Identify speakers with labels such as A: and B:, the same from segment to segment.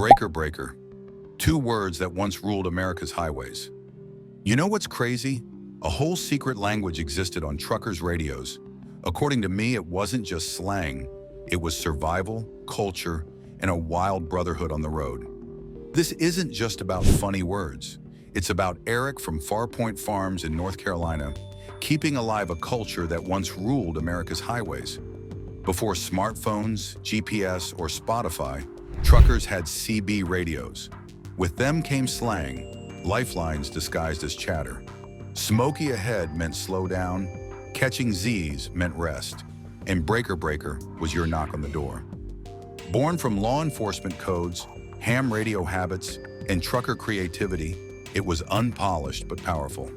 A: breaker breaker, two words that once ruled America's highways. You know what's crazy? A whole secret language existed on truckers' radios. According to me, it wasn't just slang. It was survival, culture, and a wild brotherhood on the road. This isn't just about funny words. It's about Eric from Farpoint Farms in North Carolina, keeping alive a culture that once ruled America's highways. Before smartphones, GPS, or Spotify, truckers had CB radios. With them came slang, lifelines disguised as chatter. Smoky ahead meant slow down, catching Z's meant rest, and breaker breaker was your knock on the door. Born from law enforcement codes, ham radio habits, and trucker creativity, it was unpolished but powerful.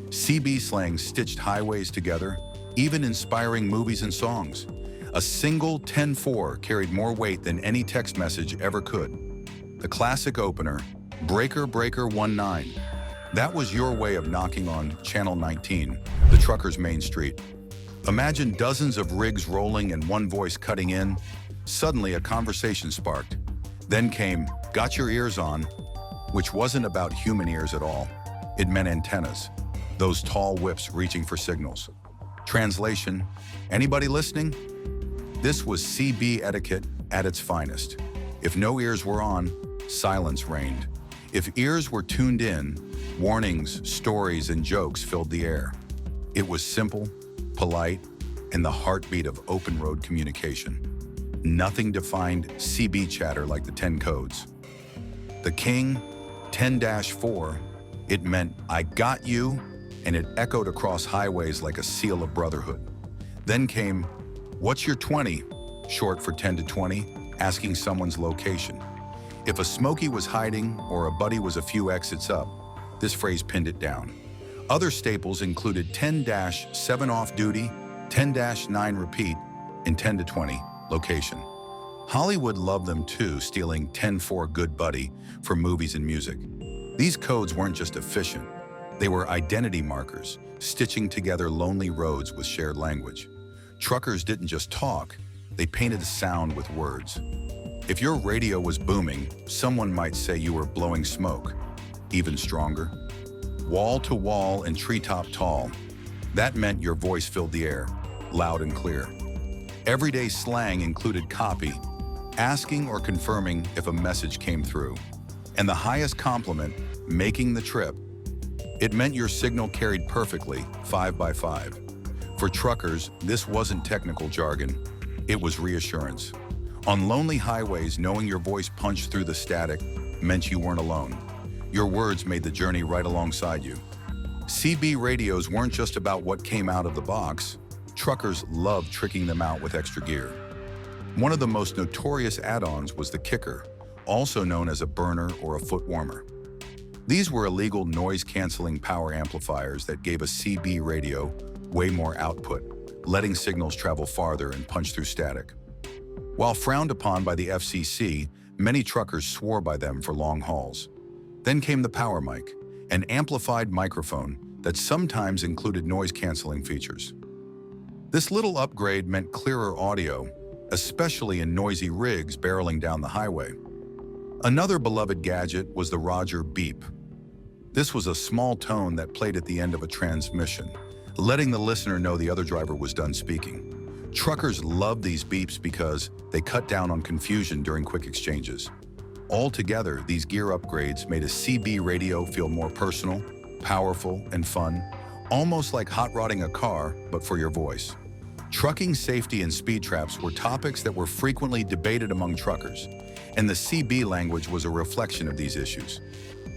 A: CB slang stitched highways together, even inspiring movies and songs. A single 10-4 carried more weight than any text message ever could. The classic opener, Breaker Breaker 19. That was your way of knocking on Channel 19, the trucker's main street. Imagine dozens of rigs rolling and one voice cutting in. Suddenly a conversation sparked. Then came, Got Your Ears On, which wasn't about human ears at all. It meant antennas, those tall whips reaching for signals. Translation, anybody listening? This was CB etiquette at its finest. If no ears were on, silence reigned. If ears were tuned in, warnings, stories, and jokes filled the air. It was simple, polite, and the heartbeat of open road communication. Nothing defined CB chatter like the 10 codes. The King, 10-4, it meant I got you, and it echoed across highways like a seal of brotherhood. Then came, What's your 20? Short for 10 to 20, asking someone's location. If a Smokey was hiding or a buddy was a few exits up, this phrase pinned it down. Other staples included 10-7 off duty, 10-9 repeat, and 10 to 20 location. Hollywood loved them too, stealing 10-4 good buddy for movies and music. These codes weren't just efficient. They were identity markers, stitching together lonely roads with shared language. Truckers didn't just talk, they painted a sound with words. If your radio was booming, someone might say you were blowing smoke. Even stronger, wall to wall and treetop tall. That meant your voice filled the air, loud and clear. Everyday slang included copy, asking or confirming if a message came through. And the highest compliment, making the trip. It meant your signal carried perfectly, 5 by 5. For truckers, this wasn't technical jargon, it was reassurance. On lonely highways, knowing your voice punched through the static meant you weren't alone. Your words made the journey right alongside you. CB radios weren't just about what came out of the box. Truckers loved tricking them out with extra gear. One of the most notorious add-ons was the kicker, also known as a burner or a foot warmer. These were illegal noise-canceling power amplifiers that gave a CB radio way more output, letting signals travel farther and punch through static. While frowned upon by the FCC, many truckers swore by them for long hauls. Then came the power mic, an amplified microphone that sometimes included noise-canceling features. This little upgrade meant clearer audio, especially in noisy rigs barreling down the highway. Another beloved gadget was the Roger beep. This was a small tone that played at the end of a transmission, letting the listener know the other driver was done speaking. Truckers loved these beeps because they cut down on confusion during quick exchanges. Altogether, these gear upgrades made a CB radio feel more personal, powerful, and fun, almost like hot rodding a car, but for your voice. Trucking safety and speed traps were topics that were frequently debated among truckers, and the CB language was a reflection of these issues.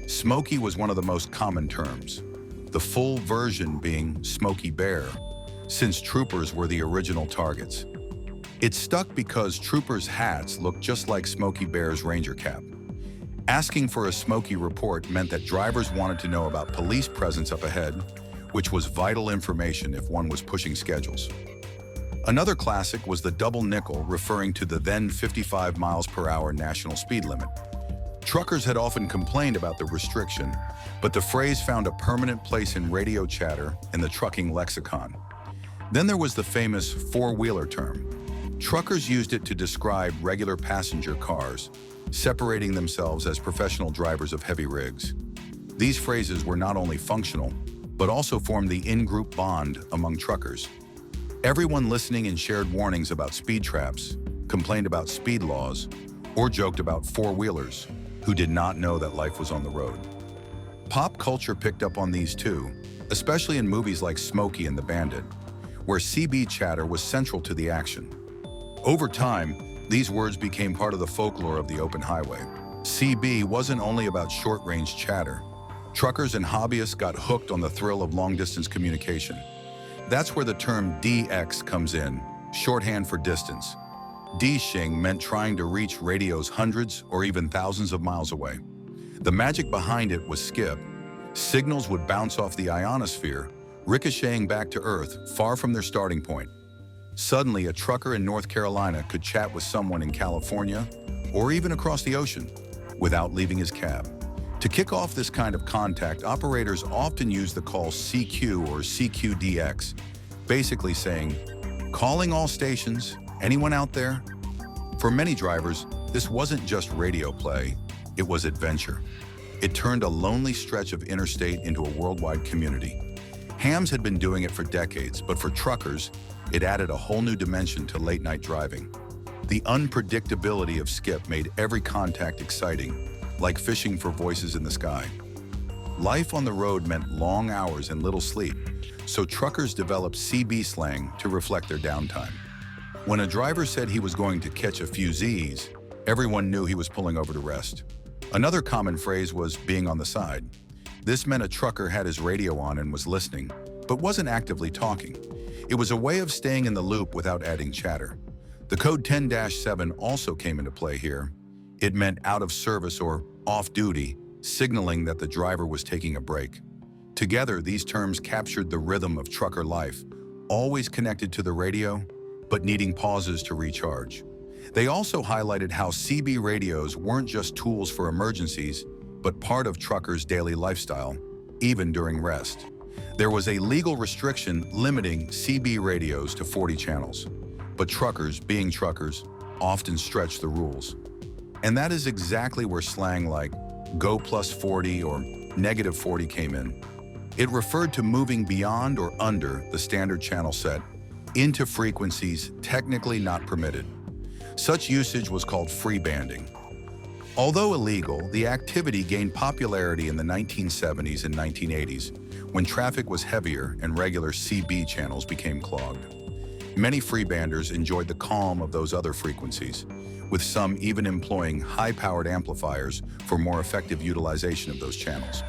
A: Smokey was one of the most common terms, the full version being Smokey Bear, since troopers were the original targets. It stuck because troopers' hats looked just like Smokey Bear's ranger cap. Asking for a Smokey report meant that drivers wanted to know about police presence up ahead, which was vital information if one was pushing schedules. Another classic was the double nickel, referring to the then 55 miles per hour national speed limit. Truckers had often complained about the restriction, but the phrase found a permanent place in radio chatter and the trucking lexicon. Then there was the famous four-wheeler term. Truckers used it to describe regular passenger cars, separating themselves as professional drivers of heavy rigs. These phrases were not only functional, but also formed the in-group bond among truckers. Everyone listening and shared warnings about speed traps, complained about speed laws, or joked about four-wheelers who did not know that life was on the road. Pop culture picked up on these too, especially in movies like Smokey and the Bandit, where CB chatter was central to the action. Over time, these words became part of the folklore of the open highway. CB wasn't only about short-range chatter. Truckers and hobbyists got hooked on the thrill of long-distance communication. That's where the term DX comes in, shorthand for distance. DXing meant trying to reach radios hundreds or even thousands of miles away. The magic behind it was skip. Signals would bounce off the ionosphere, ricocheting back to Earth far from their starting point. Suddenly, a trucker in North Carolina could chat with someone in California or even across the ocean without leaving his cab. To kick off this kind of contact, operators often use the call CQ or CQDX, basically saying, "Calling all stations, anyone out there?" For many drivers, this wasn't just radio play, it was adventure. It turned a lonely stretch of interstate into a worldwide community. Hams had been doing it for decades, but for truckers, it added a whole new dimension to late-night driving. The unpredictability of skip made every contact exciting, like fishing for voices in the sky. Life on the road meant long hours and little sleep, so truckers developed CB slang to reflect their downtime. When a driver said he was going to catch a few Z's, everyone knew he was pulling over to rest. Another common phrase was being on the side. This meant a trucker had his radio on and was listening, but wasn't actively talking. It was a way of staying in the loop without adding chatter. The code 10-7 also came into play here. It meant out of service or off-duty, signaling that the driver was taking a break. Together, these terms captured the rhythm of trucker life, always connected to the radio, but needing pauses to recharge. They also highlighted how CB radios weren't just tools for emergencies, but part of truckers' daily lifestyle, even during rest. There was a legal restriction limiting CB radios to 40 channels, but truckers, being truckers, often stretched the rules. And that is exactly where slang like go plus 40 or negative 40 came in. It referred to moving beyond or under the standard channel set into frequencies technically not permitted. Such usage was called freebanding. Although illegal, the activity gained popularity in the 1970s and 1980s when traffic was heavier and regular CB channels became clogged. Many freebanders enjoyed the calm of those other frequencies, with some even employing high-powered amplifiers for more effective utilization of those channels.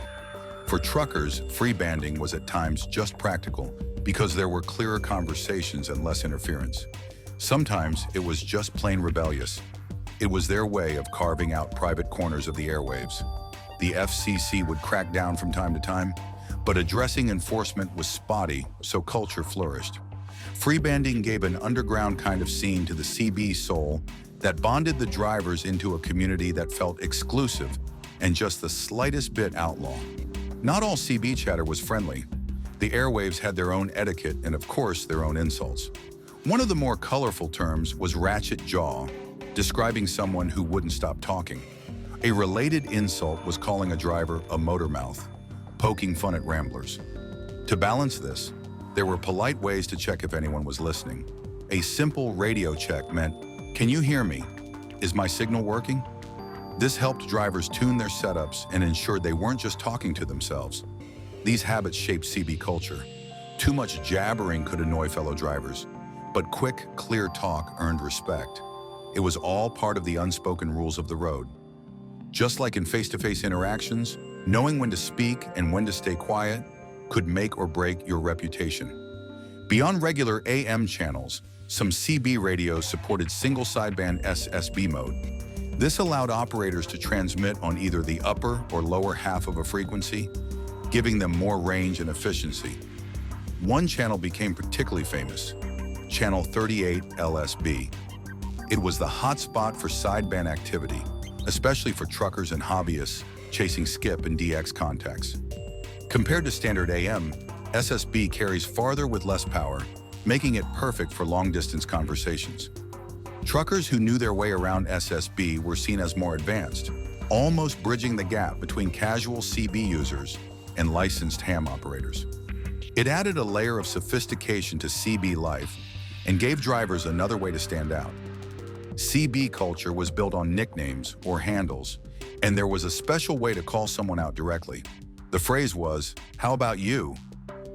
A: For truckers, freebanding was at times just practical because there were clearer conversations and less interference. Sometimes it was just plain rebellious. It was their way of carving out private corners of the airwaves. The FCC would crack down from time to time, but addressing enforcement was spotty, so culture flourished. Freebanding gave an underground kind of scene to the CB soul that bonded the drivers into a community that felt exclusive and just the slightest bit outlaw. Not all CB chatter was friendly. The airwaves had their own etiquette and, of course, their own insults. One of the more colorful terms was ratchet jaw, describing someone who wouldn't stop talking. A related insult was calling a driver a motor mouth, poking fun at ramblers. To balance this, there were polite ways to check if anyone was listening. A simple radio check meant, "Can you hear me? Is my signal working?" This helped drivers tune their setups and ensured they weren't just talking to themselves. These habits shaped CB culture. Too much jabbering could annoy fellow drivers, but quick, clear talk earned respect. It was all part of the unspoken rules of the road. Just like in face-to-face interactions, knowing when to speak and when to stay quiet could make or break your reputation. Beyond regular AM channels, some CB radios supported single sideband SSB mode. This allowed operators to transmit on either the upper or lower half of a frequency, giving them more range and efficiency. One channel became particularly famous, channel 38 LSB. It was the hotspot for sideband activity, especially for truckers and hobbyists chasing skip and DX contacts. Compared to standard AM, SSB carries farther with less power, making it perfect for long-distance conversations. Truckers who knew their way around SSB were seen as more advanced, almost bridging the gap between casual CB users and licensed ham operators. It added a layer of sophistication to CB life and gave drivers another way to stand out. CB culture was built on nicknames or handles, and there was a special way to call someone out directly. The phrase was, "How about you?"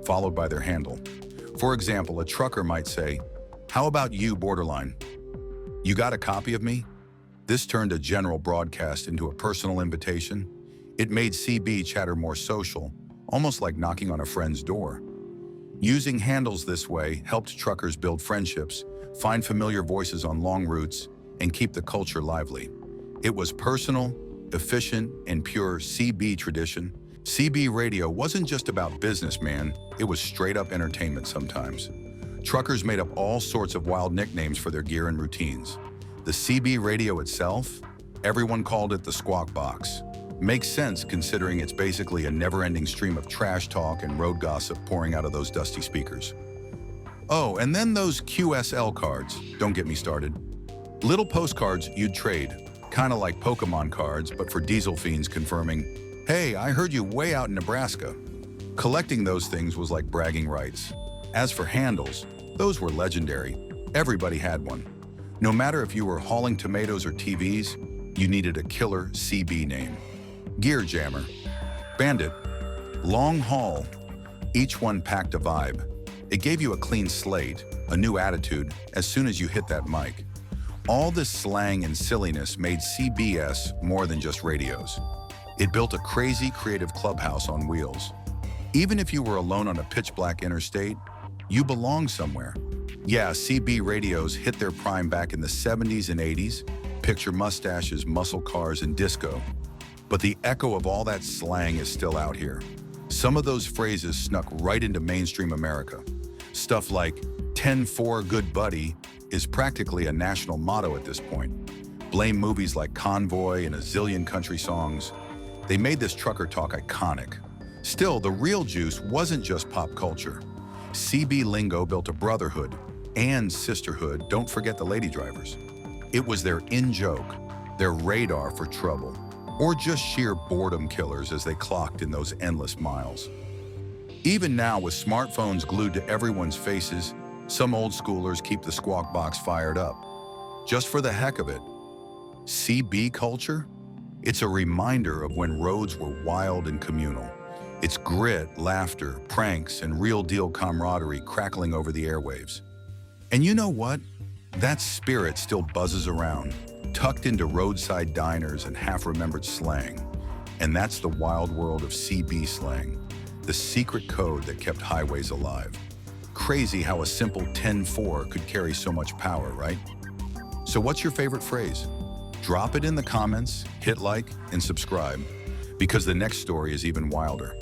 A: followed by their handle. For example, a trucker might say, "How about you, borderline? You got a copy of me?" This turned a general broadcast into a personal invitation. It made CB chatter more social, almost like knocking on a friend's door. Using handles this way helped truckers build friendships, find familiar voices on long routes, and keep the culture lively. It was personal, efficient, and pure CB tradition. CB radio wasn't just about business, man. It was straight-up entertainment sometimes. Truckers made up all sorts of wild nicknames for their gear and routines. The CB radio itself, everyone called it the Squawk Box. Makes sense considering it's basically a never-ending stream of trash talk and road gossip pouring out of those dusty speakers. Oh, and then those QSL cards, don't get me started. Little postcards you'd trade, kind of like Pokemon cards, but for diesel fiends confirming, "Hey, I heard you way out in Nebraska." Collecting those things was like bragging rights. As for handles, those were legendary. Everybody had one. No matter if you were hauling tomatoes or TVs, you needed a killer CB name. Gear Jammer, Bandit, Long Haul, each one packed a vibe. It gave you a clean slate, a new attitude, as soon as you hit that mic. All this slang and silliness made CBS more than just radios. It built a crazy creative clubhouse on wheels. Even if you were alone on a pitch-black interstate, you belonged somewhere. Yeah, CB radios hit their prime back in the 70s and 80s. Picture mustaches, muscle cars, and disco. But the echo of all that slang is still out here. Some of those phrases snuck right into mainstream America. Stuff like 10-4 good buddy is practically a national motto at this point. Blame movies like Convoy and a zillion country songs. They made this trucker talk iconic. Still, the real juice wasn't just pop culture. CB lingo built a brotherhood and sisterhood, don't forget the lady drivers. It was their in-joke, their radar for trouble, or just sheer boredom killers as they clocked in those endless miles. Even now, with smartphones glued to everyone's faces, some old schoolers keep the Squawk Box fired up. Just for the heck of it. CB culture? It's a reminder of when roads were wild and communal. It's grit, laughter, pranks, and real-deal camaraderie crackling over the airwaves. And you know what? That spirit still buzzes around, tucked into roadside diners and half-remembered slang. And that's the wild world of CB slang, the secret code that kept highways alive. Crazy how a simple 10-4 could carry so much power, right? So what's your favorite phrase? Drop it in the comments, hit like, and subscribe, because the next story is even wilder.